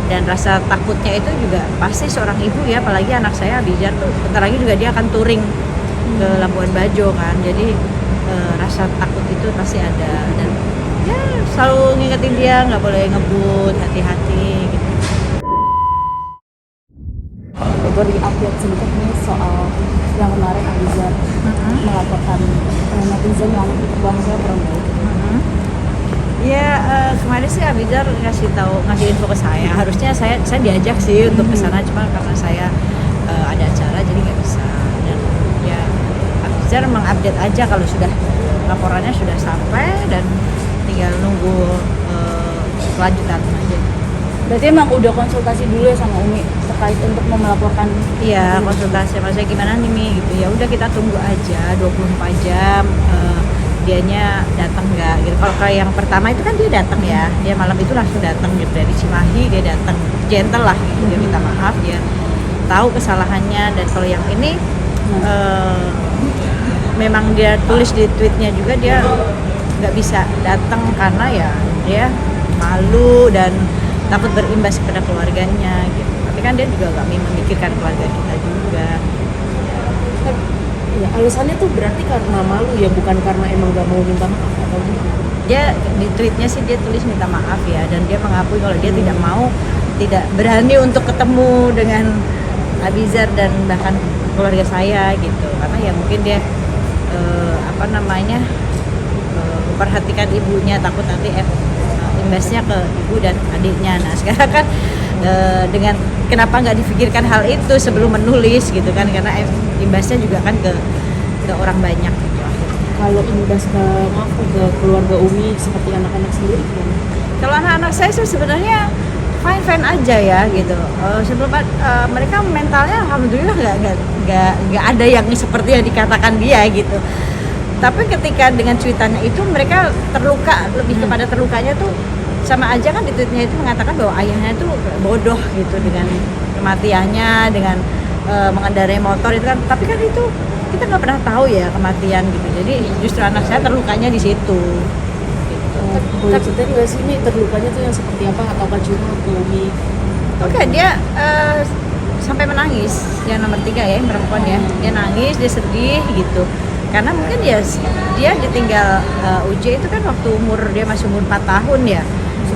dan rasa takutnya itu juga pasti seorang ibu ya, apalagi anak saya Abizar tuh bentar lagi juga dia akan touring ke Labuan Bajo kan, jadi rasa takut itu pasti ada, dan ya selalu ngingetin dia nggak boleh ngebut, hati-hati gitu. Beri update sedikit nih soal yang kemarin Abizar melaporkan netizen yang bahasanya kurang baik. Ya kemarin sih Abizar ngasih info ke saya. Harusnya saya diajak sih untuk ke sana, cuma karena saya ada acara jadi nggak bisa. Dan ya Abizar mengupdate aja kalau sudah laporannya sudah sampai dan tinggal nunggu kelanjutan aja. Berarti emang udah konsultasi dulu ya sama Umi terkait untuk mau melaporkan? Iya, konsultasi sama saya gimana nih Mi gitu. Ya udah kita tunggu aja 24 jam dianya datang nggak gitu. Kalau kayak yang pertama itu kan dia datang ya, dia malam itu langsung datang gitu dari Cimahi, dia datang gentle lah gitu. Dia minta maaf, dia tahu kesalahannya. Dan kalau yang ini memang dia tulis di tweetnya juga dia nggak bisa datang karena ya dia malu dan takut berimbas kepada keluarganya gitu. Tapi kan dia juga nggak memikirkan keluarga kita juga. Ya, alasannya tuh berarti karena malu ya, bukan karena emang gak mau minta maaf atau gitu. Dia di tweetnya sih dia tulis minta maaf ya, dan dia mengakui kalau dia tidak berani untuk ketemu dengan Abizar dan bahkan keluarga saya gitu, karena ya mungkin dia memperhatikan ibunya, takut nanti imbasnya ke ibu dan adiknya. Nah sekarang kan dengan kenapa nggak difikirkan hal itu sebelum menulis gitu kan, karena imbasnya juga kan ke orang banyak gitu. Kalau imbas ke keluarga Umi seperti anak-anak sendiri gimana? Kalau anak-anak saya sih sebenarnya fine aja ya gitu. Sebelum mereka mentalnya alhamdulillah nggak ada yang seperti yang dikatakan dia gitu. Tapi ketika dengan cuitannya itu mereka terluka, lebih kepada terlukanya tuh sama aja kan. Di tweetnya itu mengatakan bahwa ayahnya itu bodoh gitu dengan kematiannya, dengan mengendarai motor itu kan. Tapi kan itu kita nggak pernah tahu ya kematian gitu. Jadi justru anak saya terlukanya di situ. Boleh ceritain nggak sih ini terlukanya tuh yang seperti apa, atau cuma ke Umi? Oke, dia sampai menangis. Yang nomor 3 ya, yang perempuan ya. Dia nangis, dia sedih gitu. Karena mungkin ya dia ditinggal UJ itu kan waktu dia masih umur 4 tahun ya.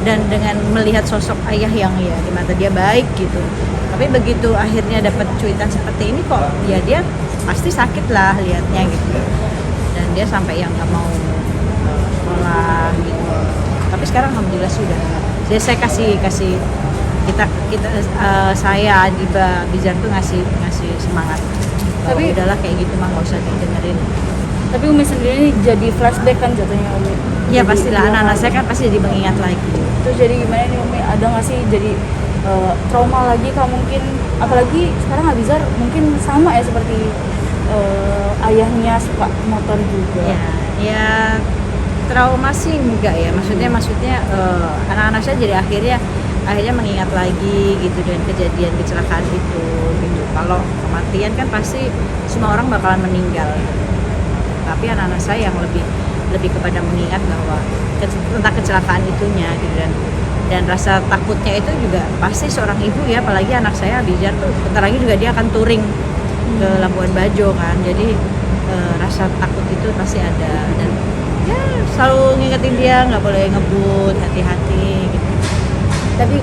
Dan dengan melihat sosok ayah yang ya di mata dia baik gitu. Tapi begitu akhirnya dapat cuitan seperti ini kok ya dia pasti sakit lah lihatnya gitu. Dan dia sampai yang nggak mau sekolah gitu. Tapi sekarang alhamdulillah sudah. Jadi saya kasih saya Adiba Abizar tuh ngasih semangat. Tapi udahlah kayak gitu mah nggak usah didengerin. Tapi Umi sendiri jadi flashback kan jatuhnya Umi? Iya pastilah, anak-anak saya kan pasti jadi mengingat lagi. Terus jadi gimana nih Umi, ada nggak sih jadi trauma lagi kah mungkin? Apalagi sekarang Abizar mungkin sama ya seperti ayahnya suka motor juga. Ya trauma sih enggak ya, maksudnya anak-anak saya jadi akhirnya mengingat lagi gitu dengan kejadian kecelakaan itu gitu. Kalau kematian kan pasti semua orang bakalan meninggal, tapi anak-anak saya yang lebih kepada mengingat bahwa tentang kecelakaan itunya gitu. Dan rasa takutnya itu juga pasti seorang ibu ya, apalagi anak saya Abizar tuh bentar lagi juga dia akan touring ke Labuan Bajo kan, jadi rasa takut itu pasti ada, dan ya selalu ngingetin dia nggak boleh ngebut, hati-hati gitu. Tapi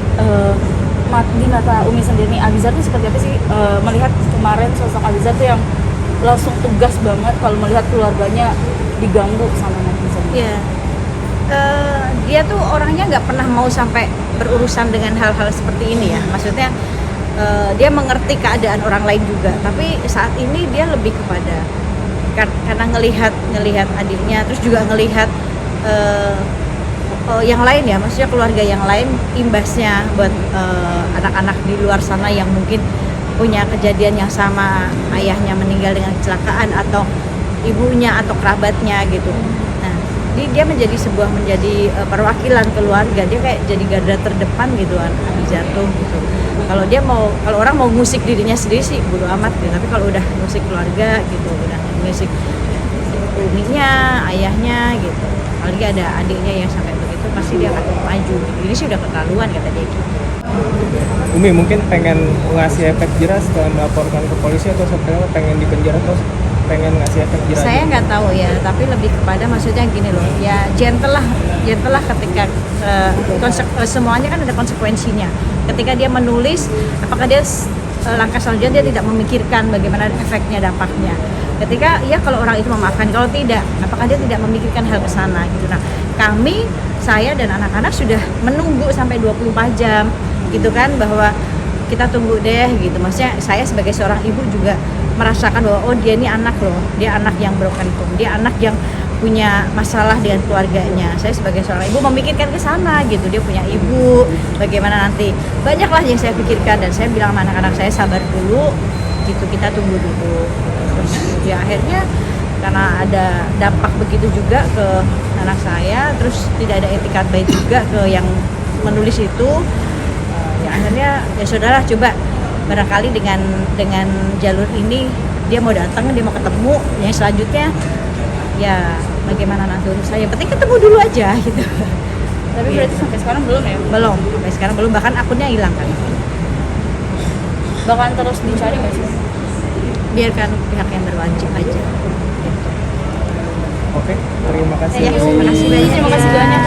di mata Umi sendiri nih, Abizar tuh seperti apa sih? Melihat kemarin sosok Abizar tuh yang langsung tegas banget kalau melihat keluarganya diganggu sama netizen. Iya. Dia tuh orangnya nggak pernah mau sampai berurusan dengan hal-hal seperti ini ya. Maksudnya dia mengerti keadaan orang lain juga. Tapi saat ini dia lebih kepada karena ngelihat adiknya, terus juga ngelihat yang lain ya, maksudnya keluarga yang lain, imbasnya buat anak-anak di luar sana yang mungkin punya kejadian yang sama, ayahnya meninggal dengan kecelakaan atau ibunya atau kerabatnya gitu. Nah, dia menjadi perwakilan keluarga, dia kayak jadi garda terdepan gitu Abizar tuh gitu. Kalau orang mau musik dirinya sendiri sih bodo amat gitu, tapi kalau udah musik keluarga gitu, udah musik uminya, ayahnya gitu, apalagi ada adiknya yang sampai begitu, pasti dia akan maju gitu. Ini sih udah keterlaluan kata dia gitu. Umi mungkin pengen ngasih efek jerah setelah melaporkan ke polisi atau setelah pengen dipenjara atau pengen ngasih efek jerah? Saya nggak tahu ya, tapi lebih kepada maksudnya gini loh, ya gentle lah ketika semuanya kan ada konsekuensinya. Ketika dia menulis, apakah dia langkah selanjutnya dia tidak memikirkan bagaimana efeknya, dampaknya. Ketika ya kalau orang itu memaafkan, kalau tidak, apakah dia tidak memikirkan hal ke sana gitu. Nah, saya dan anak-anak sudah menunggu sampai 24 jam gitu kan, bahwa kita tunggu deh gitu. Maksudnya saya sebagai seorang ibu juga merasakan bahwa oh dia ini anak loh, dia anak yang broken home, dia anak yang punya masalah dengan keluarganya. Saya sebagai seorang ibu memikirkan ke sana gitu, dia punya ibu, bagaimana nanti, banyaklah yang saya pikirkan. Dan saya bilang sama anak-anak saya sabar dulu gitu, kita tunggu dulu. Terus ya akhirnya karena ada dampak begitu juga ke anak saya, terus tidak ada etikat baik juga ke yang menulis itu, ya akhirnya ya saudara coba barangkali dengan jalur ini dia mau datang, dia mau ketemu, yang selanjutnya ya bagaimana nanti urus saya, yang penting ketemu dulu aja gitu. Tapi berarti sampai sekarang belum ya? Belum, sampai sekarang belum, bahkan akunnya hilang kan. Bahkan terus dicari nggak sih? Biarkan pihak yang berwajib aja. Oke, terima kasih. Ya, terima kasih banyak. Terima kasih banyak.